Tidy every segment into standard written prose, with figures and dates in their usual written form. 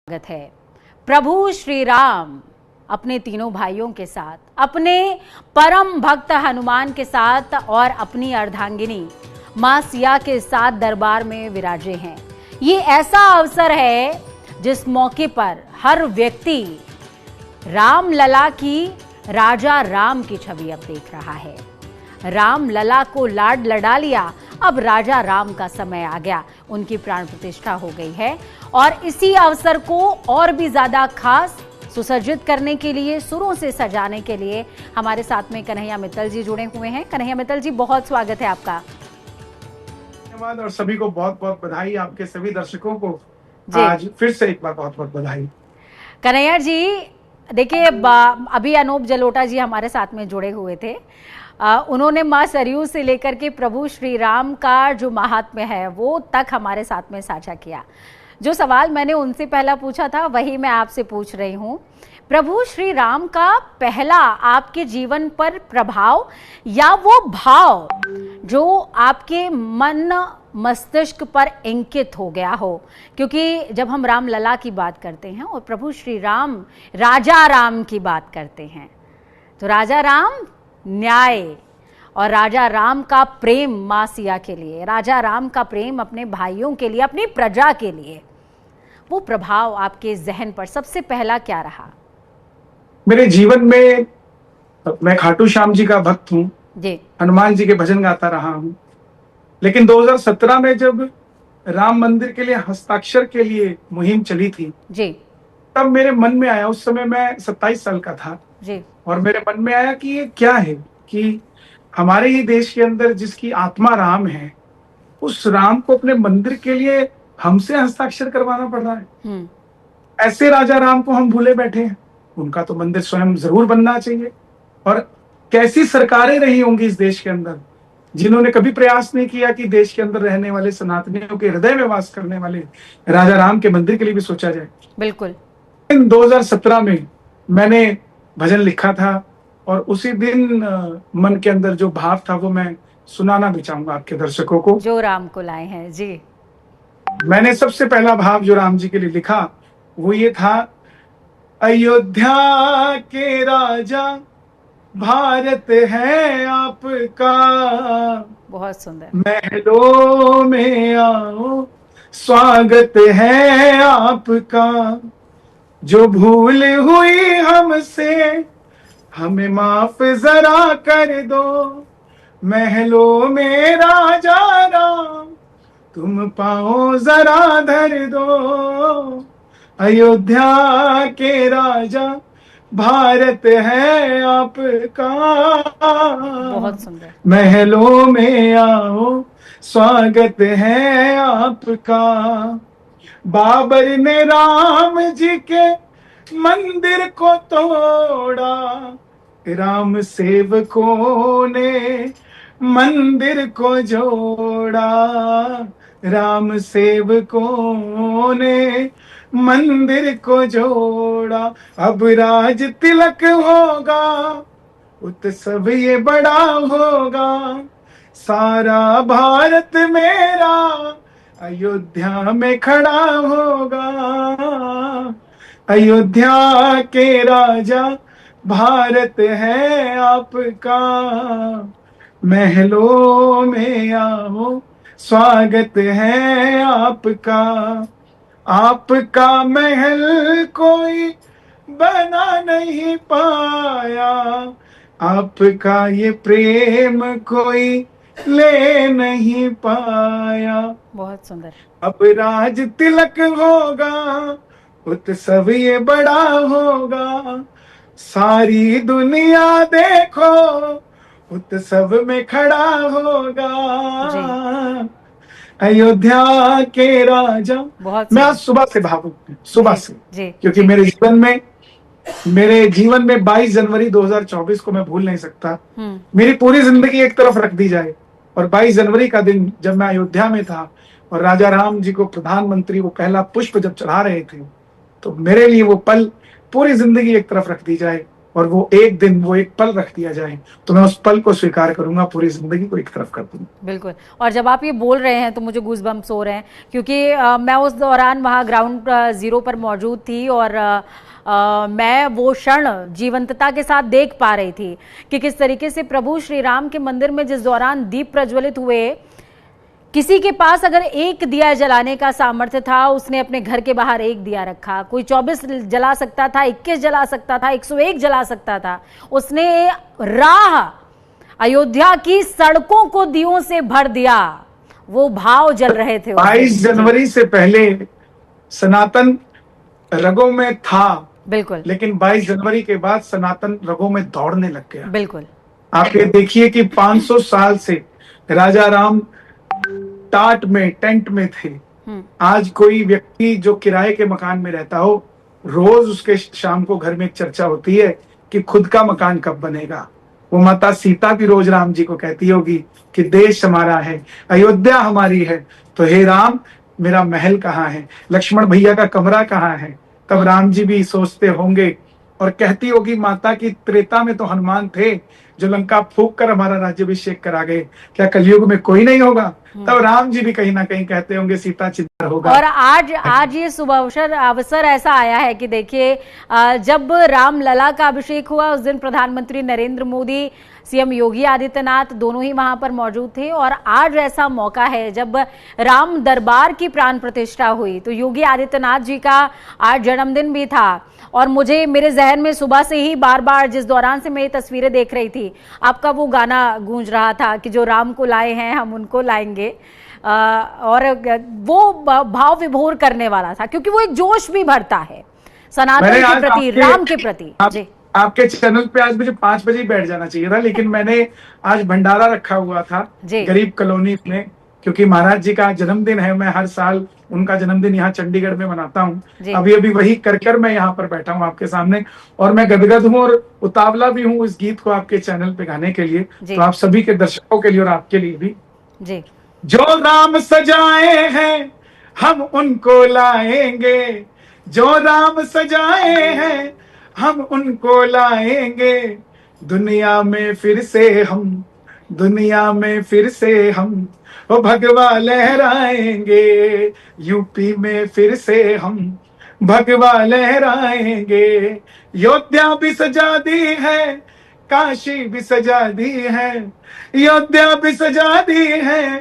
स्वागत है। प्रभु श्री राम अपने तीनों भाइयों के साथ, अपने परम भक्त हनुमान के साथ और अपनी अर्धांगिनी मां सिया के साथ दरबार में विराजे हैं। ये ऐसा अवसर है जिस मौके पर हर व्यक्ति राम लला की, राजा राम की छवि अब देख रहा है। राम लला को लाड लड़ा लिया, अब राजा राम का समय आ गया, उनकी प्राण प्रतिष्ठा हो गई है। और इसी अवसर को और भी ज्यादा खास सुसज्जित करने के लिए, सुरों से सजाने के लिए हमारे साथ में कन्हैया मित्तल जी जुड़े हुए हैं। कन्हैया मित्तल जी, बहुत स्वागत है आपका। धन्यवाद और सभी को बहुत बहुत बधाई। आपके सभी दर्शकों को आज फिर से एक बार बहुत बहुत बधाई। कन्हैया जी, देखिए अभी अनूप जलोटा जी हमारे साथ में जुड़े हुए थे। उन्होंने मां सरयू से लेकर के प्रभु श्री राम का जो महात्म्य है वो तक हमारे साथ में साझा किया। जो सवाल मैंने उनसे पहला पूछा था वही मैं आपसे पूछ रही हूं। प्रभु श्री राम का पहला आपके जीवन पर प्रभाव या वो भाव जो आपके मन मस्तिष्क पर अंकित हो गया हो, क्योंकि जब हम राम लला की बात करते हैं और प्रभु श्री राम राजा राम की बात करते हैं तो राजा राम न्याय और राजा राम का प्रेम मां सिया के लिए, राजा राम का प्रेम अपने भाइयों के लिए, अपनी प्रजा के लिए, वो प्रभाव आपके जहन पर सबसे पहला क्या रहा? मेरे जीवन में मैं खाटू श्याम जी का भक्त हूँ जी, हनुमान जी के भजन गाता रहा हूँ। लेकिन 2017 में जब राम मंदिर के लिए हस्ताक्षर के लिए मुहिम चली थी जी, तब मेरे मन में आया, उस समय मैं 27 साल का था जी, और मेरे मन में आया कि ये क्या है कि हमारे ही देश के अंदर जिसकी आत्मा राम है, उस राम को अपने मंदिर के लिए हमसे हस्ताक्षर करवाना पड़ रहा है। ऐसे राजा राम को हम भूले बैठे हैं। उनका तो मंदिर स्वयं जरूर बनना चाहिए। और कैसी सरकारें रही होंगी इस देश के अंदर जिन्होंने कभी प्रयास नहीं किया कि देश के अंदर रहने वाले सनातनियों के हृदय में वास करने वाले राजा राम के मंदिर के लिए भी सोचा जाए। बिल्कुल। 2017 में मैंने भजन लिखा था और उसी दिन मन के अंदर जो भाव था वो मैं सुनाना भी चाहूंगा आपके दर्शकों को, जो राम को लाए हैं। जी, मैंने सबसे पहला भाव जो राम जी के लिए लिखा वो ये था, अयोध्या के राजा भारत है आपका, बहुत सुंदर। महलों में आओ स्वागत है आपका, जो भूल हुई हमसे हमें माफ जरा कर दो, महलों में राजा राम तुम पाओ जरा धर दो, अयोध्या के राजा भारत है आपका, बहुत सुंदर। महलों में आओ स्वागत है आपका। बाबर ने राम जी के मंदिर को तोड़ा, राम सेवकों ने मंदिर को जोड़ा, राम सेवकों ने मंदिर को जोड़ा, अब राज तिलक होगा उत्सव ये बड़ा होगा, सारा भारत मेरा अयोध्या में खड़ा होगा, अयोध्या के राजा भारत है आपका, महलों में आओ स्वागत है आपका, आपका महल कोई बना नहीं पाया, आपका ये प्रेम कोई ले नहीं पाया, बहुत सुंदर। अब राज तिलक होगा उत्सव ये बड़ा होगा, सारी दुनिया देखो उत्सव में खड़ा होगा, अयोध्या के राजा। मैं आज सुबह से भावुक हूँ, सुबह से, क्योंकि मेरे जीवन में 22 जनवरी 2024 को मैं भूल नहीं सकता। मेरी पूरी जिंदगी एक तरफ रख दी जाए और 22 जनवरी का दिन जब मैं अयोध्या में था और राजा राम जी को प्रधानमंत्री वो पहला पुष्प जब चढ़ा रहे थे, तो मेरे लिए वो पल पूरी जिंदगी एक तरफ रख दी जाए और वो एक दिन, वो एक पल रख दिया जाए, तो मैं उस पल को स्वीकार करूंगा, पूरी जिंदगी को एक तरफ कर दूंगा। बिल्कुल। और जब आप ये बोल रहे हैं तो मुझे गूज बम्प्स हो रहे हैं, क्योंकि मैं उस दौरान वहाँ ग्राउंड जीरो पर मौजूद थी और मैं वो क्षण जीवंतता के साथ देख पा रही थी कि किस तरीके से प्रभु श्री राम के मंदिर में जिस दौरान दीप प्रज्वलित हुए, किसी के पास अगर एक दिया जलाने का सामर्थ्य था, उसने अपने घर के बाहर एक दिया रखा। कोई 24 जला सकता था, 21 जला सकता था, 101 जला सकता था। उसने राह अयोध्या की सड़कों को दियों से भर दिया। वो भाव जल रहे थे। 22 जनवरी से पहले सनातन रगों में था, बिल्कुल, लेकिन 22 जनवरी के बाद सनातन रगों में दौड़ने लग गया। बिल्कुल। आप ये देखिए कि 500 साल से राजा राम टाट में, टेंट में थे। आज कोई व्यक्ति जो किराए के मकान में रहता हो, रोज उसके शाम को घर में एक चर्चा होती है कि खुद का मकान कब बनेगा। वो माता सीता भी रोज राम जी को कहती होगी कि देश हमारा है, अयोध्या हमारी है, तो हे राम मेरा महल कहाँ है, लक्ष्मण भैया का कमरा कहाँ है। तब राम जी भी सोचते होंगे और कहती होगी माता की त्रेता में तो हनुमान थे जो लंका फूंक कर हमारा राज्याभिषेक करा गए, क्या कलयुग में कोई नहीं होगा। तब राम जी भी कहीं ना कहीं कहते होंगे सीता चिंता होगा। और आज ये शुभ अवसर ऐसा आया है कि देखिए, जब राम लला का अभिषेक हुआ उस दिन प्रधानमंत्री नरेंद्र मोदी, सीएम योगी आदित्यनाथ दोनों ही वहां पर मौजूद थे। और आज ऐसा मौका है जब राम दरबार की प्राण प्रतिष्ठा हुई, तो योगी आदित्यनाथ जी का आज जन्मदिन भी था। और मुझे मेरे जहन में सुबह से ही बार बार, जिस दौरान से मैं ये तस्वीरें देख रही थी, आपका वो गाना गूंज रहा था कि जो राम को लाए हैं हम उनको लाएंगे। और वो भाव विभोर करने वाला था, क्योंकि वो एक जोश भी भरता है सनातन के प्रति, राम के प्रति। जी, आपके चैनल पे आज मुझे 5 बजे बैठ जाना चाहिए था, लेकिन मैंने आज भंडारा रखा हुआ था गरीब कॉलोनी में, क्योंकि महाराज जी का जन्मदिन है। मैं हर साल उनका जन्मदिन यहाँ चंडीगढ़ में मनाता हूँ। अभी वही कर मैं यहाँ पर बैठा हूँ आपके सामने, और मैं गदगद हूँ और उतावला भी हूँ इस गीत को आपके चैनल पे गाने के लिए। तो आप सभी के दर्शकों के लिए और आपके लिए भी जी। जो राम सजाए हैं हम उनको लाएंगे, जो राम सजाए हैं हम उनको लाएंगे, दुनिया में फिर से हम, दुनिया में फिर से हम वो भगवा लहराएंगे, यूपी में फिर से हम भगवा लहराएंगे। अयोध्या भी सजा दी है, काशी भी सजा दी है, अयोध्या भी सजा दी है,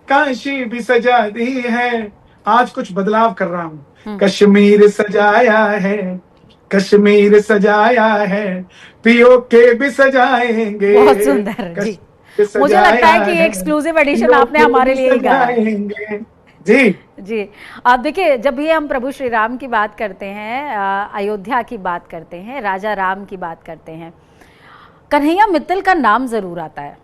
काशी भी सजा दी है। आज कुछ बदलाव कर रहा हूँ। कश्मीर सजाया है, कश्मीर सजाया है, पीओके भी सजाएंगे। बहुत सुंदर जी। मुझे लगता है कि एक्सक्लूसिव एडिशन आपने हमारे लिए ही गाया। जी जी। आप देखिए, जब भी हम प्रभु श्री राम की बात करते हैं, अयोध्या की बात करते हैं, राजा राम की बात करते हैं, कन्हैया मित्तल का नाम जरूर आता है,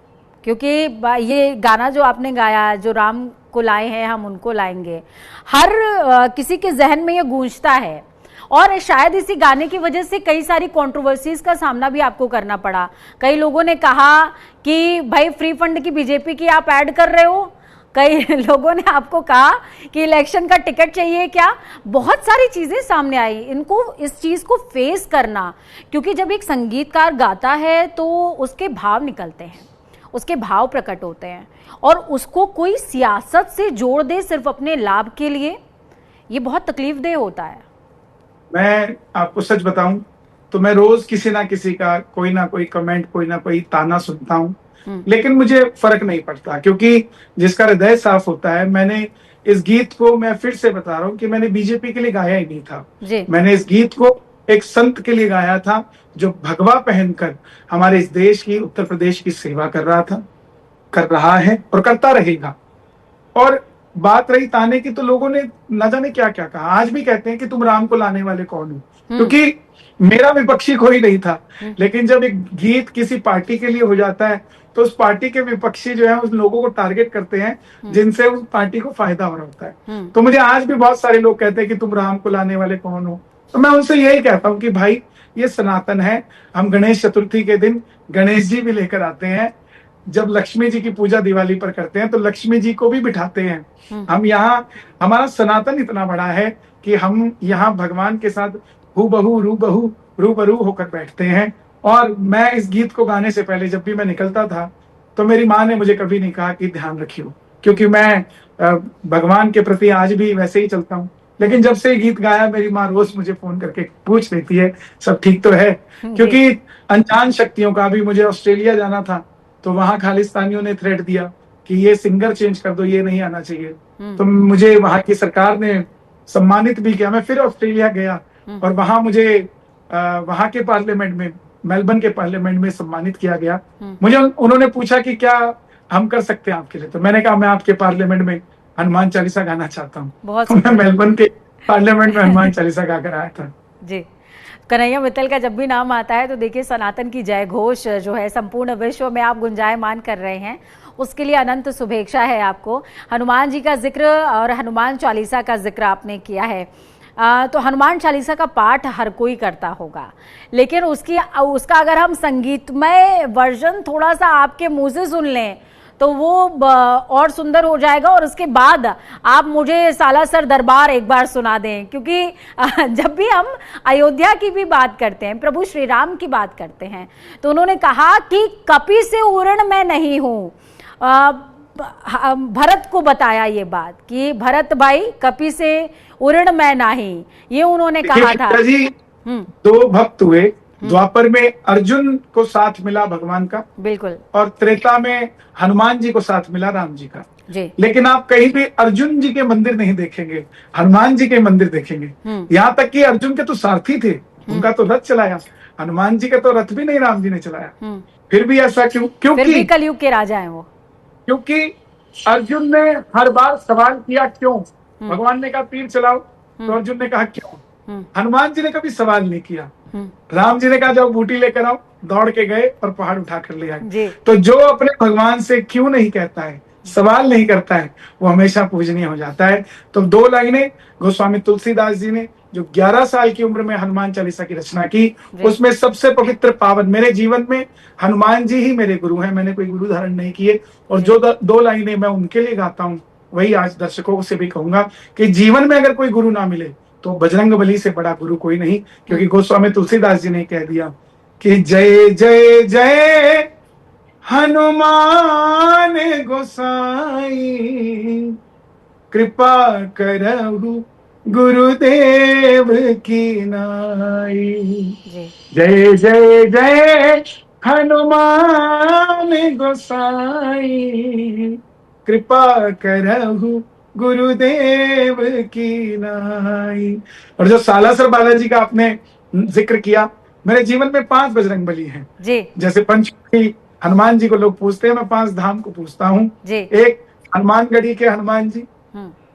क्योंकि ये गाना जो आपने गाया, जो राम को लाए हैं हम उनको लाएंगे, हर किसी के जहन में ये गूंजता है। और शायद इसी गाने की वजह से कई सारी कंट्रोवर्सीज का सामना भी आपको करना पड़ा। कई लोगों ने कहा कि भाई फ्री फंड की बीजेपी की आप ऐड कर रहे हो, कई लोगों ने आपको कहा कि इलेक्शन का टिकट चाहिए क्या। बहुत सारी चीजें सामने आई। इनको इस चीज को फेस करना, क्योंकि जब एक संगीतकार गाता है तो उसके भाव निकलते हैं, उसके भाव प्रकट होते हैं, और उसको कोई सियासत से जोड़ दे सिर्फ अपने लाभ के लिए, ये बहुत तकलीफदेह होता है। मैं आपको सच बताऊं तो मैं रोज किसी ना किसी का कोई ना कोई कमेंट, कोई ना कोई ताना सुनता हूं, लेकिन मुझे फर्क नहीं पड़ता, क्योंकि जिसका हृदय साफ होता है। मैंने इस गीत को, मैं फिर से बता रहा हूँ कि मैंने बीजेपी के लिए गाया ही नहीं था। मैंने इस गीत को एक संत के लिए गाया था जो भगवा पहनकर हमारे इस देश की, उत्तर प्रदेश की सेवा कर रहा था, कर रहा है और करता रहेगा। और बात रही ताने की, तो लोगों ने न जाने क्या क्या कहा। आज भी कहते हैं कि तुम राम को लाने वाले कौन हो, क्योंकि मेरा विपक्षी कोई नहीं था। लेकिन जब एक गीत किसी पार्टी के लिए हो जाता है तो उस पार्टी के विपक्षी जो है उस लोगों को टारगेट करते हैं जिनसे उस पार्टी को फायदा हो रहा होता है। तो मुझे आज भी बहुत सारे लोग कहते हैं कि तुम राम को लाने वाले कौन हो। तो मैं उनसे यही कहता हूँ कि भाई ये सनातन है। हम गणेश चतुर्थी के दिन गणेश जी भी लेकर आते हैं, जब लक्ष्मी जी की पूजा दिवाली पर करते हैं तो लक्ष्मी जी को भी बिठाते हैं। हम यहाँ, हमारा सनातन इतना बड़ा है कि हम यहाँ भगवान के साथ हूबहू रूबहू रूबरू होकर बैठते हैं। और मैं इस गीत को गाने से पहले जब भी मैं निकलता था तो मेरी माँ ने मुझे कभी नहीं कहा कि ध्यान रखियो, क्योंकि मैं भगवान के प्रति आज भी वैसे ही चलता हूँ। लेकिन जब से ये गीत गाया मेरी माँ रोज मुझे फोन करके पूछ लेती है सब ठीक तो है, क्योंकि अनजान शक्तियों का, अभी मुझे ऑस्ट्रेलिया जाना था तो वहां खालिस्तानियों ने थ्रेट दिया कि ये सिंगर चेंज कर दो, ये नहीं आना चाहिए। तो मुझे वहां की सरकार ने सम्मानित भी किया। मैं फिर ऑस्ट्रेलिया गया और वहां मुझे वहां के पार्लियामेंट में, मेलबर्न के पार्लियामेंट में सम्मानित किया गया। मुझे उन्होंने पूछा कि क्या हम कर सकते हैं आपके लिए, तो मैंने कहा मैं आपके पार्लियामेंट में हनुमान चालीसा गाना चाहता हूँ। तो मैं मेलबर्न के पार्लियामेंट में हनुमान चालीसा गाकर आया था। जी, कन्हैया मित्तल का जब भी नाम आता है तो देखिए सनातन की जय घोष जो है संपूर्ण विश्व में आप गुंजायमान कर रहे हैं, उसके लिए अनंत शुभेच्छा है आपको। हनुमान जी का जिक्र और हनुमान चालीसा का जिक्र आपने किया है, तो हनुमान चालीसा का पाठ हर कोई करता होगा, लेकिन उसका अगर हम संगीतमय वर्जन थोड़ा सा आपके मुंह से सुन लें तो वो और सुंदर हो जाएगा। और उसके बाद आप मुझे सालासर दरबार एक बार सुना दें, क्योंकि जब भी हम अयोध्या की भी बात करते हैं, प्रभु श्री राम की बात करते हैं, तो उन्होंने कहा कि कपि से उरण मैं नहीं हूं। भरत को बताया ये बात कि भरत भाई कपि से उरण मैं नहीं, ये उन्होंने कहा था। जी, दो भक्त हुए, द्वापर में अर्जुन को साथ मिला भगवान का, बिल्कुल, और त्रेता में हनुमान जी को साथ मिला राम जी का जी। लेकिन आप कहीं भी अर्जुन जी के मंदिर नहीं देखेंगे, हनुमान जी के मंदिर देखेंगे। यहाँ तक कि अर्जुन के तो सारथी थे, उनका तो रथ चलाया, हनुमान जी का तो रथ भी नहीं राम जी ने चलाया। फिर भी ऐसा क्यों? क्योंकि कलयुग के राजा हैं वो। क्योंकि अर्जुन ने हर बार सवाल किया क्यों। भगवान ने कहा तीर चलाओ, तो अर्जुन ने कहा क्यों। हनुमान जी ने कभी सवाल नहीं किया। राम जी ने कहा जाओ बूटी लेकर आओ, दौड़ के गए और पहाड़ उठा कर ले आए। तो जो अपने भगवान से क्यों नहीं कहता है, सवाल नहीं करता है, वो हमेशा पूजनीय हो जाता है। तो दो लाइनें गोस्वामी तुलसीदास जी ने जो 11 साल की उम्र में हनुमान चालीसा की रचना की, उसमें सबसे पवित्र पावन मेरे जीवन में हनुमान जी ही मेरे गुरु हैं, मैंने कोई गुरु धारण नहीं किए। और जो दो लाइनें मैं उनके लिए गाता हूँ, वही आज दर्शकों से भी कहूंगा कि जीवन में अगर कोई गुरु ना मिले तो बजरंगबली से बड़ा गुरु कोई नहीं। क्योंकि गोस्वामी तुलसीदास जी ने कह दिया कि जय जय जय हनुमान गोसाई, कृपा करहु गुरुदेव की नाई। जय जय जय हनुमान गोसाई, कृपा करहु गुरुदेव की नाई। और जो सालासर बालाजी का आपने जिक्र किया, मेरे जीवन में 5 बजरंगबली हैं जी। जैसे पंचमुखी हनुमान जी को लोग पूछते हैं, मैं 5 धाम को पूछता हूँ। एक हनुमानगढ़ी के हनुमान जी,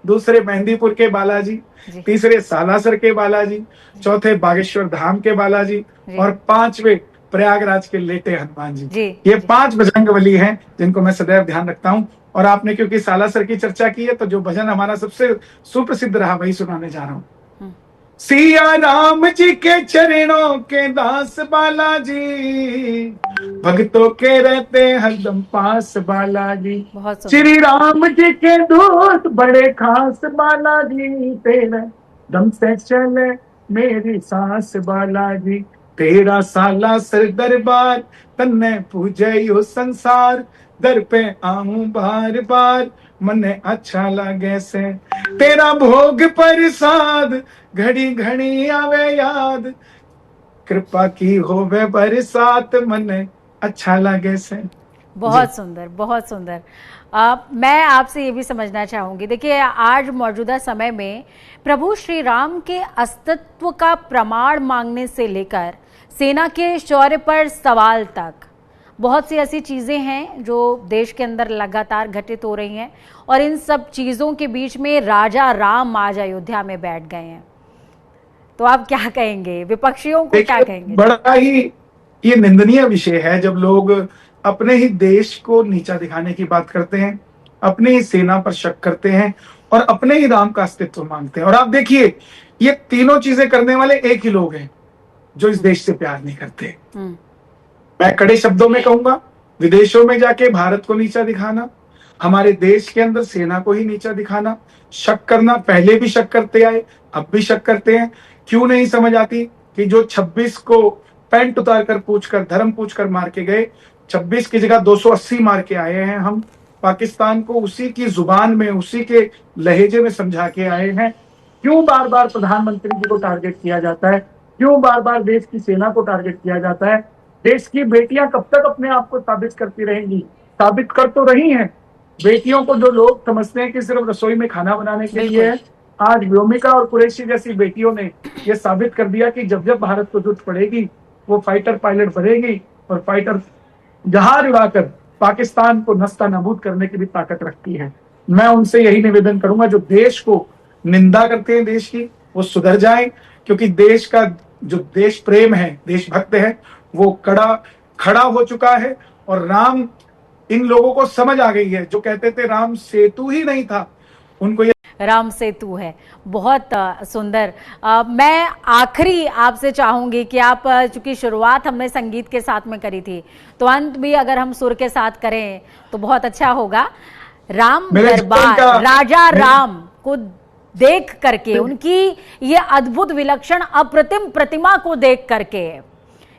दूसरे मेहंदीपुर के बालाजी, तीसरे सालासर के बालाजी, चौथे बागेश्वर धाम के बालाजी, और 5वें प्रयागराज के लेटे हनुमान जी। ये 5 बजरंगबली हैं जिनको मैं सदैव ध्यान रखता हूँ। और आपने क्योंकि सालासर की चर्चा की है, तो जो भजन हमारा सबसे सुप्रसिद्ध रहा वही सुनाने जा रहा हूँ। सिया राम जी के चरणों के दास बालाजी, भक्तों के रहते हरदम पास बालाजी। श्री राम जी के दूत बड़े खास बालाजी, तेरे दम से चले मेरी सांस बालाजी। तेरा सालासर दरबार तन्ने पूजे यो संसार, दर पे आऊं बार बार मने अच्छा लगे से। तेरा भोग प्रसाद घड़ी घड़ी आवे याद, कृपा की होवे बरसात मने अच्छा लगे से। बहुत सुंदर, बहुत सुंदर। मैं आपसे ये भी समझना चाहूंगी, देखिए आज मौजूदा समय में प्रभु श्री राम के अस्तित्व का प्रमाण मांगने से लेकर सेना के शौर्य पर सवाल तक बहुत सी ऐसी चीज़ें हैं जो देश के अंदर लगातार घटित हो रही हैं, और इन सब चीज़ों के बीच में राजा राम आज अयोध्या में बैठ गए हैं। तो आप क्या कहेंगे, विपक्षियों को क्या कहेंगे? बड़ा ही ये निंदनीय विषय है जब लोग अपने ही देश को नीचा दिखाने की बात करते हैं, अपनी ही सेना पर शक करते हैं और अपने ही राम का अस्तित्व मांगते हैं। और आप देखिए ये तीनों चीजें करने वाले एक ही लोग हैं जो इस देश से प्यार नहीं करते। मैं कड़े शब्दों में कहूंगा, विदेशों में जाके भारत को नीचा दिखाना, हमारे देश के अंदर सेना को ही नीचा दिखाना, शक करना, पहले भी शक करते आए, अब भी शक करते हैं। क्यों नहीं समझ आती कि जो 26 को पैंट उतार कर पूछ कर, धर्म पूछ कर मार के गए। 26 की जगह 280 मार के आए हैं हम। पाकिस्तान को उसी की जुबान में, उसी के लहजे में समझा के आए हैं। क्यों बार बार प्रधानमंत्री जी को टारगेट किया जाता है? क्यों बार बार देश की सेना को टारगेट किया जाता है? देश की बेटियां कब तक अपने आप को साबित करती रहेंगी? साबित कर तो रही हैं। बेटियों को जो लोग समझते हैं कि सिर्फ रसोई में खाना बनाने के लिए है, आज व्योमिका और कुरैशी जैसी बेटियों ने यह साबित कर दिया कि जब जब भारत को जरूरत पड़ेगी वो फाइटर पायलट बनेगी और फाइटर जहाज उड़ाकर पाकिस्तान को नस्ता नाबूद करने की भी ताकत रखती है। मैं उनसे यही निवेदन करूंगा, जो देश को निंदा करते हैं देश की, वो सुधर जाएं, क्योंकि देश का जो देश प्रेम है, देशभक्त है, वो खड़ा हो चुका है। और राम, इन लोगों को समझ आ गई है, जो कहते थे राम सेतु ही नहीं था, उनको ये राम सेतु है। बहुत सुंदर। मैं आखिरी आपसे चाहूंगी कि आप, चूंकि शुरुआत हमने संगीत के साथ में करी थी, तो अंत भी अगर हम सुर के साथ करें तो बहुत अच्छा होगा। राम दरबार, राजा राम को देख करके, उनकी ये अद्भुत विलक्षण अप्रतिम प्रतिमा को देख करके,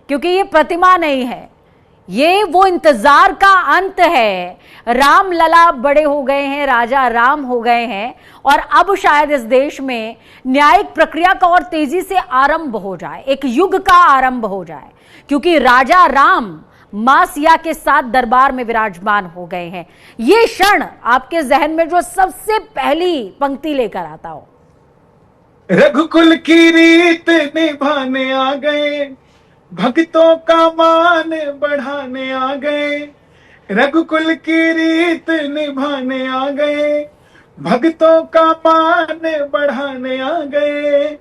क्योंकि ये प्रतिमा नहीं है, ये वो इंतजार का अंत है। राम लला बड़े हो गए हैं, राजा राम हो गए हैं, और अब शायद इस देश में न्यायिक प्रक्रिया का और तेजी से आरंभ हो जाए, एक युग का आरंभ हो जाए, क्योंकि राजा राम मां सिया के साथ दरबार में विराजमान हो गए हैं। ये क्षण आपके जहन में जो सबसे पहली पंक्ति लेकर आता हो? रघुकुल की रीत निभाने आ गए, भक्तों का मान बढ़ाने आ गए। रघुकुल की रीत निभाने आ गए, भक्तों का मान बढ़ाने आ गए।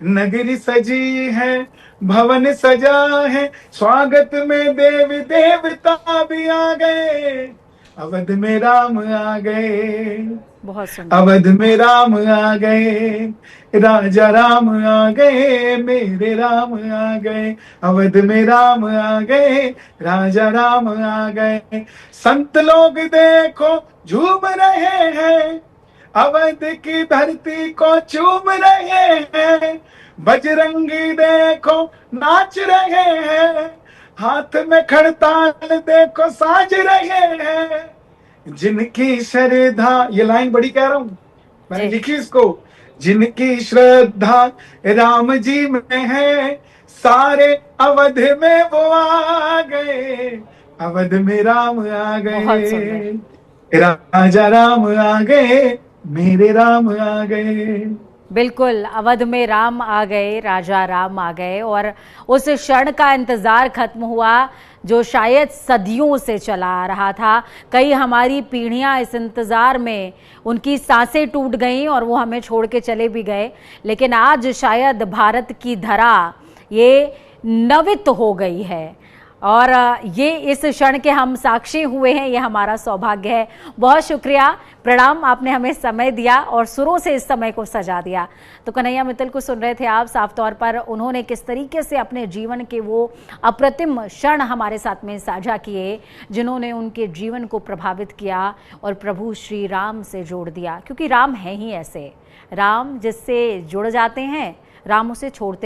नगरी सजी है, भवन सजा है, स्वागत में देवी देवता भी आ गए। अवध में राम आ गए, बहुत सुंदर। अवध में राम आ गए, राजा राम आ गए, मेरे राम आ गए। अवध में राम आ गए, राजा राम आ गए। संत लोग देखो झूम रहे हैं, अवध की धरती को चूम रहे हैं। बजरंगी देखो नाच रहे हैं, हाथ में खड़ताल देखो साज रहे हैं। जिनकी श्रद्धा, ये लाइन बड़ी कह रहा हूं, मैंने लिखी इसको। जिनकी श्रद्धा राम जी में है, सारे अवध में वो आ गए। अवध में राम आ गए, राजा राम आ गए, मेरे राम आ गए। बिल्कुल, अवध में राम आ गए, राजा राम आ गए, और उस क्षण का इंतजार खत्म हुआ जो शायद सदियों से चला आ रहा था। कई हमारी पीढ़ियां इस इंतजार में, उनकी सांसें टूट गईं और वो हमें छोड़ के चले भी गए, लेकिन आज शायद भारत की धरा ये नवित हो गई है, और ये इस क्षण के हम साक्षी हुए हैं। ये हमारा सौभाग्य है। बहुत शुक्रिया, प्रणाम, आपने हमें समय दिया और सुरों से इस समय को सजा दिया। तो कन्हैया मित्तल को सुन रहे थे आप। साफ तौर पर उन्होंने किस तरीके से अपने जीवन के वो अप्रतिम क्षण हमारे साथ में साझा किए, जिन्होंने उनके जीवन को प्रभावित किया और प्रभु श्री राम से जोड़ दिया, क्योंकि राम है ही ऐसे। राम जिससे जुड़ जाते हैं, राम उसे छोड़ते